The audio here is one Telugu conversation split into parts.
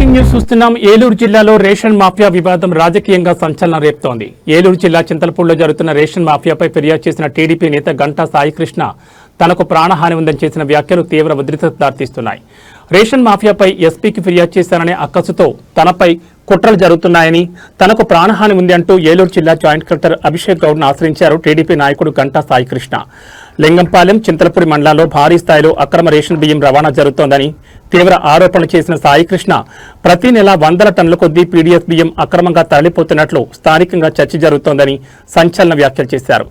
బ్రేకింగ్ న్యూస్ చూస్తున్నాం. ఏలూరు జిల్లాలో రేషన్ మాఫియా వివాదం రాజకీయంగా సంచలనం రేపుతోంది. ఏలూరు జిల్లా చింతలపూడిలో జరుగుతున్న రేషన్ మాఫియాపై ఫిర్యాదు చేసిన టీడీపీ నేత గంటా సాయికృష్ణ తనకు ప్రాణహాని ఉందని చేసిన వ్యాఖ్యలు తీవ్ర ఉద్రిక్తత దారితీస్తున్నాయి. రేషన్ మాఫియాపై ఎస్పీకి ఫిర్యాదు చేశాననే అక్కసుతో తనపై కుట్రలు జరుగుతున్నాయని, తనకు ప్రాణహాని ఉంది అంటూ ఏలూరు జిల్లా జాయింట్ కలెక్టర్ అభిషేక్ గౌడ్ను ఆశ్రయించారు టీడీపీ నాయకుడు గంటా సాయికృష్ణ. లింగంపాలెం, చింతలపూడి మండలాల్లో భారీ స్థాయిలో అక్రమ రేషన్ బియ్యం రవాణా జరుగుతోందని తీవ్ర ఆరోపణలు చేసిన సాయికృష్ణ ప్రతి నెల వందల టన్నుల కొద్దీ పీడీఎస్ బియ్యం అక్రమంగా తరలిపోతున్నట్లు స్థానికంగా చర్చ జరుగుతోందని సంచలన వ్యాఖ్యలు చేశారు.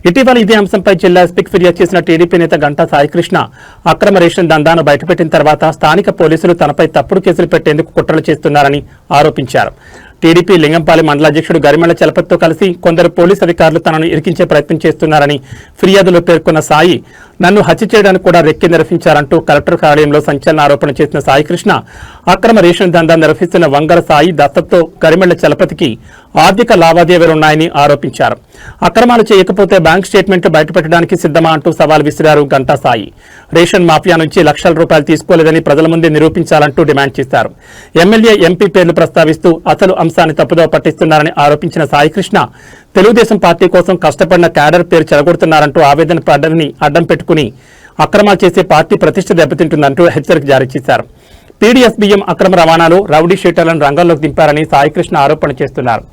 ఇటీవల ఇదే అంశంపై జిల్లా ఎస్పీకి ఫిర్యాదు చేసిన టీడీపీ నేత గంటా సాయికృష్ణ అక్రమ రేషన్ దందాను బయటపెట్టిన తర్వాత స్థానిక పోలీసులు తనపై తప్పుడు కేసులు పెట్టేందుకు కుట్రలు చేస్తున్నారని ఆరోపించారు. టీడీపీ లింగంపాలెం మండలాధ్యక్షుడు గరిమెళ్ల చలపతితో కలిసి కొందరు పోలీసు అధికారులు తనను ఇరికించే ప్రయత్నం చేస్తున్నారని ఫిర్యాదులో పేర్కొన్న సాయి నన్ను హత్య చేయడానికి కూడా రెక్కి నిర్వహించారంటూ కలెక్టర్ కార్యాలయంలో సంచలన ఆరోపణ చేసిన సాయికృష్ణ అక్రమ రేషన్ దందా నిర్వహిస్తున్న వంగర సాయి దత్తతో గరిమెళ్ల చలపతికి ఆర్థిక లావాదేవీలున్నాయని ఆరోపించారు. అక్రమాలు చేయకపోతే బ్యాంక్ స్టేట్మెంట్లు బయటపెట్టడానికి సిద్ధమా అంటూ సవాల్ విసిరారు గంటా సాయి. రేషన్ మాఫియా నుంచి లక్షల రూపాయలు తీసుకోలేదని ప్రజల ముందే నిరూపించాలంటూ డిమాండ్ చేశారు. ఎమ్మెల్యే, ఎంపీ పేర్లు ప్రస్తావిస్తూ అసలు అంశాన్ని తప్పుదోవ పట్టిస్తున్నారని ఆరోపించిన సాయికృష్ణ తెలుగుదేశం పార్టీ కోసం కష్టపడిన క్యాడర్ పేరు చెడగొడుతున్నారంటూ ఆవేదన పడ్డని అడ్డం పెట్టుకుని అక్రమాలు చేసే పార్టీ ప్రతిష్ట దెబ్బతింటుందంటూ హెచ్చరిక జారీ చేశారు. పీడీఎస్ బియ్యం అక్రమ రవాణాలో రౌడీ షీటర్లను రంగంలోకి దింపారని సాయికృష్ణ ఆరోపణ చేస్తున్నారు.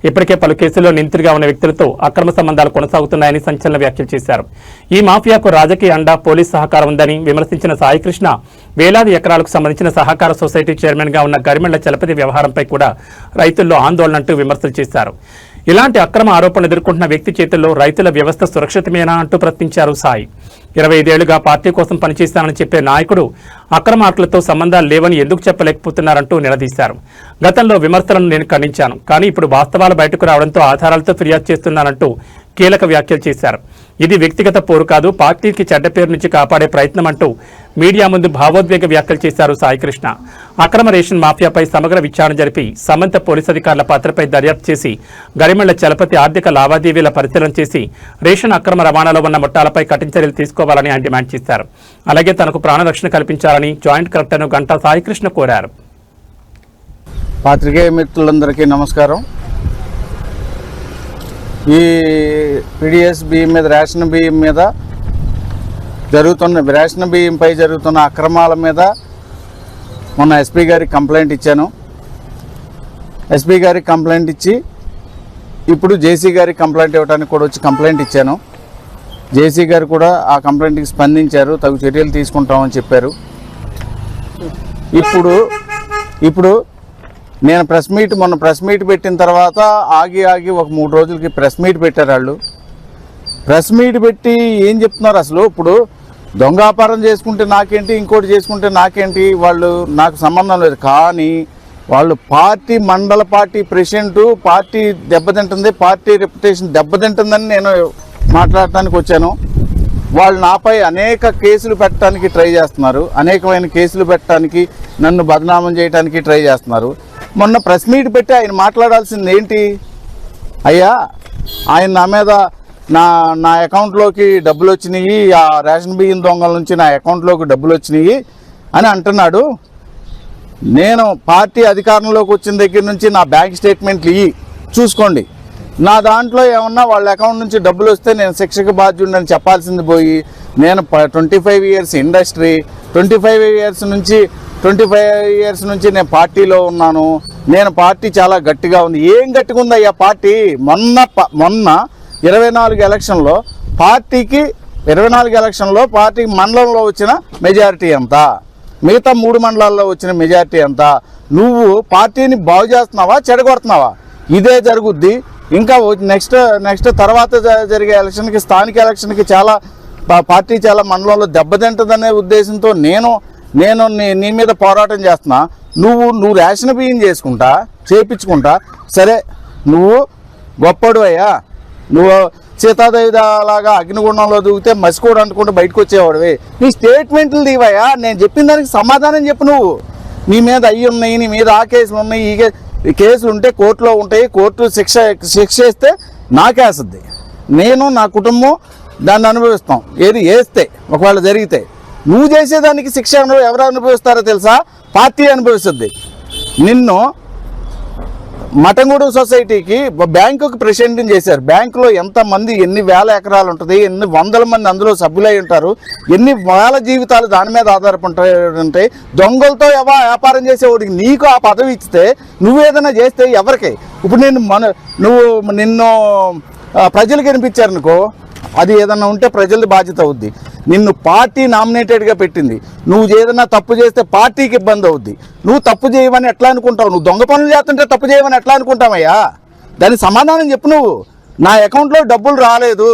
ఇప్పటికే పలు కేసుల్లో నిందితుడిగా ఉన్న వ్యక్తులతో అక్రమ సంబంధాలు కొనసాగుతున్నాయని సంచలన వ్యాఖ్యలు చేశారు. ఈ మాఫియాకు రాజకీయ అండా, పోలీస్ సహకారం ఉందని విమర్శించిన సాయికృష్ణ వేలాది ఎకరాలకు సంబంధించిన సహకార సొసైటీ చైర్మన్ గా ఉన్న గరిమెళ్ల చలపతి వ్యవహారంపై కూడా రైతుల్లో ఆందోళన అంటూ విమర్శలు చేశారు. ఇలాంటి అక్రమ ఆరోపణలు ఎదుర్కొంటున్న వ్యక్తి చేతుల్లో రైతుల వ్యవస్థ సురక్షితమేనా అంటూ ప్రశ్నించారు సాయి. 25 ఏళ్లుగా పార్టీ కోసం పనిచేస్తానని చెప్పే నాయకుడు అక్రమార్కులతో సంబంధాలు లేవని ఎందుకు చెప్పలేకపోతున్నారంటూ నిలదీశారు. గతంలో విమర్శలను నేను ఖండించాను, కానీ ఇప్పుడు వాస్తవాలు బయటకు రావడంతో ఆధారాలతో ఫిర్యాదు చేస్తున్నానంటూ కీలక వ్యాఖ్యలు చేశారు. ఇది వ్యక్తిగత పోరు కాదు, పార్టీకి చెడ్డ పేరు నుంచి కాపాడే ప్రయత్నం అంటూ మీడియా ముందు భావోద్వేగ వ్యాఖ్యలు చేశారు సాయికృష్ణ. అక్రమ రేషన్ మాఫియాపై సమగ్ర విచారణ జరిపి సంబంధిత పోలీసు అధికారుల పాత్రపై దర్యాప్తు చేసి గరిమెళ్ల చలపతి ఆర్థిక లావాదేవీల పరిశీలన చేసి రేషన్ అక్రమ రవాణాలో ఉన్న ముఠాలపై కఠిన చర్యలు తీసుకోవాలని ఆయన డిమాండ్ చేశారు. అలాగే తనకు ప్రాణరక్షణ కల్పించాలని జాయింట్ కలెక్టర్ను గంటా సాయికృష్ణ కోరారు. పాత్రికేయ మిత్రులందరికీ నమస్కారం. ఈ పీడీఎస్ బియ్యం మీద, రేషన్ బియ్యం మీద రేషన్ బియ్యంపై జరుగుతున్న అక్రమాల మీద మొన్న ఎస్పీ గారికి కంప్లైంట్ ఇచ్చాను. ఎస్పీ గారికి కంప్లైంట్ ఇచ్చి ఇప్పుడు జేసీ గారికి కంప్లైంట్ ఇవ్వడానికి కూడా వచ్చి కంప్లైంట్ ఇచ్చాను. జేసీ గారు కూడా ఆ కంప్లైంట్కి స్పందించారు, తగు చర్యలు తీసుకుంటామని చెప్పారు. ఇప్పుడు నేను మొన్న ప్రెస్ మీట్ పెట్టిన తర్వాత ఆగి ఒక 3 రోజులకి ప్రెస్ మీట్ పెట్టారు. వాళ్ళు ప్రెస్ మీట్ పెట్టి ఏం చెప్తున్నారు, అసలు ఇప్పుడు దొంగాపారం చేసుకుంటే నాకేంటి, ఇంకోటి చేసుకుంటే నాకేంటి, వాళ్ళు నాకు సంబంధం లేదు. కానీ వాళ్ళు మండల పార్టీ ప్రెసిడెంట్, పార్టీ దెబ్బతింటుంది, పార్టీ రెప్యుటేషన్ దెబ్బతింటుందని నేను మాట్లాడటానికి వచ్చాను. వాళ్ళు నాపై అనేక కేసులు పెట్టడానికి ట్రై చేస్తున్నారు, అనేకమైన కేసులు పెట్టడానికి, నన్ను బదనామం చేయడానికి ట్రై చేస్తున్నారు. మొన్న ప్రెస్ మీట్ పెట్టి ఆయన మాట్లాడాల్సింది ఏంటి, అయ్యా ఆయన నా మీద నా అకౌంట్లోకి డబ్బులు వచ్చినాయి, ఆ రేషన్ బియ్యం దొంగల నుంచి నా అకౌంట్లోకి డబ్బులు వచ్చినాయి అని అంటున్నాడు. నేను పార్టీ అధికారంలోకి వచ్చిన దగ్గర నుంచి నా బ్యాంక్ స్టేట్మెంట్లు చూసుకోండి, నా దాంట్లో ఏమన్నా వాళ్ళ అకౌంట్ నుంచి డబ్బులు వస్తే నేను శిక్షకు బాధ్యుడిని చెప్పాల్సింది పోయి, నేను 25 ఇయర్స్ ఇండస్ట్రీ, 25 ఇయర్స్ నుంచి నేను పార్టీలో ఉన్నాను. నేను పార్టీ చాలా గట్టిగా ఉంది. ఏం గట్టిగా ఉంది అయ్యా పార్టీ? మొన్న 24 ఎలక్షన్లో పార్టీకి మండలంలో వచ్చిన మెజారిటీ ఎంత, మిగతా 3 మండలాల్లో వచ్చిన మెజారిటీ ఎంత? నువ్వు పార్టీని బాగు చేస్తున్నావా, చెడగొడుతున్నావా? ఇదే జరుగుద్ది. ఇంకా నెక్స్ట్ తర్వాత జరిగే ఎలక్షన్కి, స్థానిక ఎలక్షన్కి పార్టీ చాలా మండలంలో దెబ్బతింటుందనే ఉద్దేశంతో నేను నీ మీద పోరాటం చేస్తున్నా. నువ్వు రేషన్ బియ్యం చేయించుకుంటా సరే, నువ్వు గొప్పడు అయ్యా, నువ్వు సీతాదేవిలాగా అగ్నిగుండంలో దూకితే మసికోడు అనుకుంటూ బయటకు వచ్చేవాడివి. నీ స్టేట్మెంట్లు తీవయ్యా, నేను చెప్పిన దానికి సమాధానం చెప్పు. నువ్వు నీ మీద అయ్యి ఉన్నాయి, నీ మీద ఆ కేసులు ఉన్నాయి, ఈ కేసులు ఉంటే కోర్టులో ఉంటాయి, కోర్టు శిక్ష వేస్తే నాకేస్తుంది, నేను నా కుటుంబం దాన్ని అనుభవిస్తాం. ఏది వేస్తే ఒకవేళ జరిగితే నువ్వు చేసేదానికి శిక్ష ఎవరు అనుభవిస్తారో తెలుసా? పార్టీ అనుభవిస్తుంది. నిన్ను మటంగూడెం సొసైటీకి బ్యాంకుకి ప్రెసిడెంట్ చేశారు. బ్యాంకులో ఎంతమంది, ఎన్ని వేల ఎకరాలు ఉంటుంది, ఎన్ని వందల మంది అందులో సభ్యులై ఉంటారు, ఎన్ని వేల జీవితాలు దాని మీద ఆధారపడి దొంగలతో వ్యాపారం చేసేవాడికి నీకు ఆ పదవి ఇస్తే నువ్వేదైనా చేస్తే ఎవరికి? ఇప్పుడు నిన్ను ప్రజలకు వినిపించారనుకో, అది ఏదన్నా ఉంటే ప్రజలది బాధ్యత అవుద్ది. నిన్ను పార్టీ నామినేటెడ్గా పెట్టింది, నువ్వు ఏదైనా తప్పు చేస్తే పార్టీకి ఇబ్బంది అవుద్ది. నువ్వు తప్పు చేయవని ఎట్లా అనుకుంటావు? నువ్వు దొంగ పనులు చేస్తుంటే తప్పు చేయవని ఎట్లా అనుకుంటావయ్యా? దానికి సమాధానం చెప్పు. నువ్వు నా అకౌంట్లో డబ్బులు రాలేదు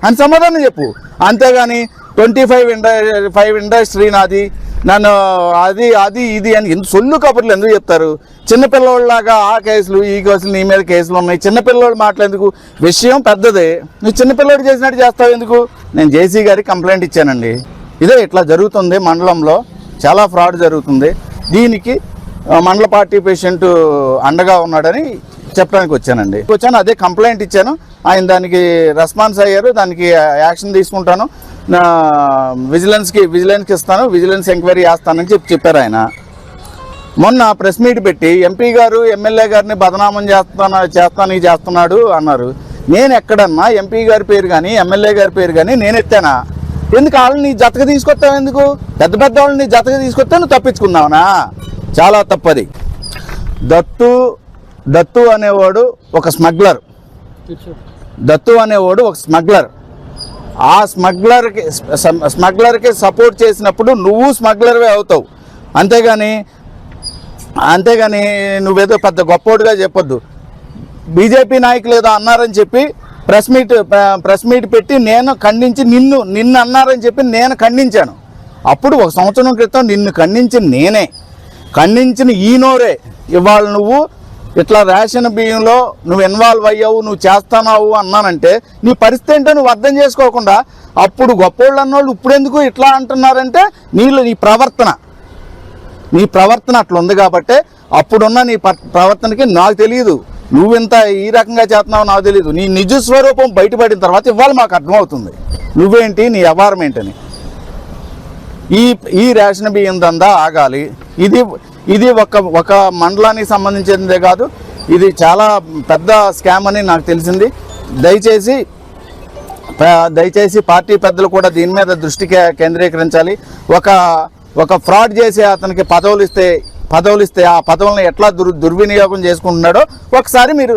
అని సమాధానం చెప్పు. అంతేగాని 25 ఇండస్ట్రీ నాది, నన్ను అది ఇది అని సొల్లు కబుర్లు ఎందుకు చెప్తారు? చిన్నపిల్లవాళ్ళలాగా ఆ కేసులు ఈ కేసులు నీ మీద కేసులు ఉన్నాయి. చిన్నపిల్లవాడు మాట్లాడేందుకు? విషయం పెద్దదే, నువ్వు చిన్నపిల్లవాడు చేసినట్టు చేస్తావు ఎందుకు? నేను జేసీ గారికి కంప్లైంట్ ఇచ్చానండి. ఇదే ఇట్లా జరుగుతుంది మండలంలో, చాలా ఫ్రాడ్ జరుగుతుంది. దీనికి మండల పార్టీ పేషెంట్ అండగా ఉన్నాడని చెప్పడానికి వచ్చానండి. అదే కంప్లైంట్ ఇచ్చాను. ఆయన దానికి రెస్పాన్స్ అయ్యారు. దానికి యాక్షన్ తీసుకుంటాను, విజిలెన్స్కి ఇస్తాను, విజిలెన్స్ ఎంక్వైరీ చేస్తానని చెప్పారు ఆయన. మొన్న ప్రెస్ మీట్ పెట్టి ఎంపీ గారు ఎమ్మెల్యే గారిని బదనామం చేస్తున్నాడు అన్నారు. నేను ఎక్కడన్నా ఎంపీ గారి పేరు కానీ ఎమ్మెల్యే గారి పేరు కానీ నేను ఎత్తానా? ఎందుకు వాళ్ళని జతగా తీసుకొస్తావు? ఎందుకు పెద్ద పెద్ద వాళ్ళని జతగా తీసుకొస్తే నువ్వు తప్పించుకుందావునా? చాలా తప్పది. దత్తు అనేవాడు ఒక స్మగ్లర్. ఆ స్మగ్లర్కి సపోర్ట్ చేసినప్పుడు నువ్వు స్మగ్లర్వే అవుతావు. అంతేగాని నువ్వేదో పెద్ద గొప్పోడుగా చెప్పొద్దు. బీజేపీ నాయకులు ఏదో అన్నారని చెప్పి ప్రెస్ మీట్ పెట్టి నేను ఖండించి నిన్ను అన్నారని చెప్పి నేను ఖండించాను. అప్పుడు 1 సంవత్సరం క్రితం నిన్ను ఖండించిన ఈ నోరే ఇవాళ నువ్వు ఇట్లా రేషన్ బియ్యంలో నువ్వు ఇన్వాల్వ్ అయ్యావు, నువ్వు చేస్తున్నావు అన్నానంటే నీ పరిస్థితి ఏంటో నువ్వు అర్థం చేసుకోకుండా అప్పుడు గొప్పోళ్ళు అన్నోళ్ళు ఇప్పుడు ఎందుకు ఇట్లా అంటున్నారంటే నీ ప్రవర్తన అట్లా ఉంది కాబట్టి అప్పుడున్న నీ ప్రవర్తనకి నాకు తెలియదు. నువ్వింత ఈ రకంగా చేస్తున్నావు నాకు తెలియదు. నీ నిజ స్వరూపం బయటపడిన తర్వాత ఇవాళ మాకు అర్థమవుతుంది నువ్వేంటి, నీ వ్యవహారం ఏంటని. ఈ రేషన్ బియ్యం దందా ఆగాలి. ఇది ఒక మండలానికి సంబంధించిందే కాదు, ఇది చాలా పెద్ద స్కామ్ అని నాకు తెలిసింది. దయచేసి పార్టీ పెద్దలు కూడా దీని మీద దృష్టి కేంద్రీకరించాలి. ఒక ఫ్రాడ్ చేసి అతనికి పదవులు ఇస్తే ఆ పదవులను ఎట్లా దుర్వినియోగం చేసుకుంటున్నాడో ఒకసారి మీరు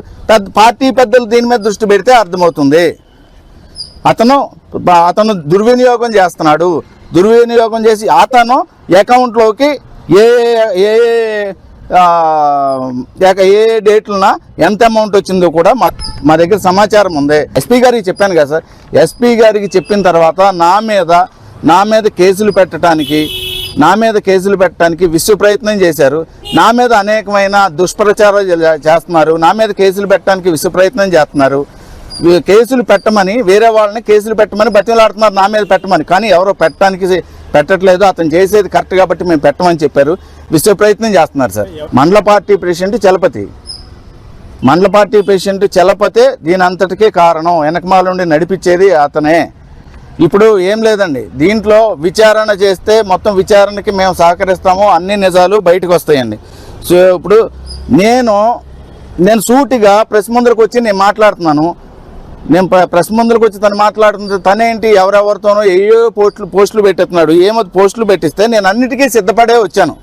పార్టీ పెద్దలు దీని మీద దృష్టి పెడితే అర్థమవుతుంది. అతను దుర్వినియోగం చేస్తున్నాడు. దుర్వినియోగం చేసి అతను అకౌంట్లోకి ఏ డేట్లన ఎంత అమౌంట్ వచ్చిందో కూడా మా దగ్గర సమాచారం ఉంది. ఎస్పీ గారికి చెప్పాను కదా సార్. ఎస్పీ గారికి చెప్పిన తర్వాత నా మీద కేసులు పెట్టడానికి విశ్వ ప్రయత్నం చేశారు. నా మీద అనేకమైన దుష్ప్రచారాలు చేస్తున్నారు. నా మీద కేసులు పెట్టడానికి విశ్వ ప్రయత్నం చేస్తున్నారు. కేసులు పెట్టమని వేరే వాళ్ళని కేసులు పెట్టమని బతిమలాడుతున్నారు, నా మీద పెట్టమని. కానీ ఎవరో పెట్టట్లేదు. అతను చేసేది కరెక్ట్ కాబట్టి మేము పెట్టమని చెప్పారు. విశ్వ ప్రయత్నం చేస్తున్నారు సార్. మండల పార్టీ ప్రెసిడెంట్ చలపతే దీని అంతటికీ కారణం. వెనకమాల నుండి నడిపించేది అతనే. ఇప్పుడు ఏం లేదండి, దీంట్లో విచారణ చేస్తే మొత్తం విచారణకి మేము సహకరిస్తాము, అన్ని నిజాలు బయటకు వస్తాయండి. సో ఇప్పుడు నేను సూటిగా ప్రెస్ ముందరకు వచ్చి నేను మాట్లాడుతున్నాను. నేను ప్రెస్ ముందరకు వచ్చి తను మాట్లాడుతుంది. తనేంటి ఎవరెవరితోనో ఏయో పోస్టులు పెట్టేస్తున్నాడు. ఏమో పోస్టులు పెట్టిస్తే నేను అన్నిటికీ సిద్ధపడే వచ్చాను.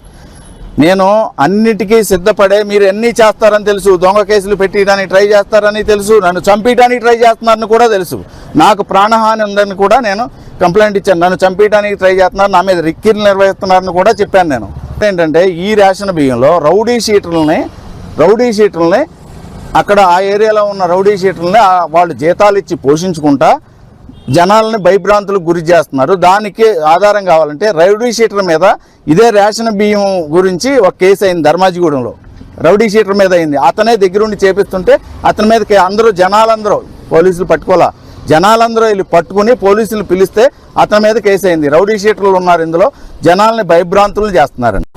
మీరు ఎన్ని చేస్తారని తెలుసు. దొంగ కేసులు పెట్టడానికి ట్రై చేస్తారని తెలుసు. నన్ను చంపేయడానికి ట్రై చేస్తున్నారని కూడా తెలుసు. నాకు ప్రాణహాని ఉందని కూడా నేను కంప్లైంట్ ఇచ్చాను. నన్ను చంపేయడానికి ట్రై చేస్తున్నారు, నా మీద రిక్కీలు నిర్వహిస్తున్నారని కూడా చెప్పాను. నేను ఏంటంటే ఈ రేషన్ బియ్యంలో రౌడీ షీటర్లని అక్కడ ఆ ఏరియాలో ఉన్న రౌడీ షీటర్లని వాళ్ళు జీతాలు ఇచ్చి పోషించుకుంటా జనాలని భయభ్రాంతులకు గురి చేస్తున్నారు. దానికి ఆధారం కావాలంటే రౌడీ షీటర్ మీద ఇదే రేషన్ బియ్యం గురించి ఒక కేసు అయింది ధర్మాజిగూడెంలో. రౌడీ షీటర్ మీద అయింది. అతనే దగ్గరుండి చేపిస్తుంటే అతని మీద జనాలందరూ పోలీసులు పట్టుకోవాలా, జనాలందరూ వీళ్ళు పట్టుకుని పోలీసులు పిలిస్తే అతని మీద కేసు అయింది. రౌడీ షీటర్లు ఉన్నారు ఇందులో, జనాలని భయభ్రాంతులు చేస్తున్నారండి.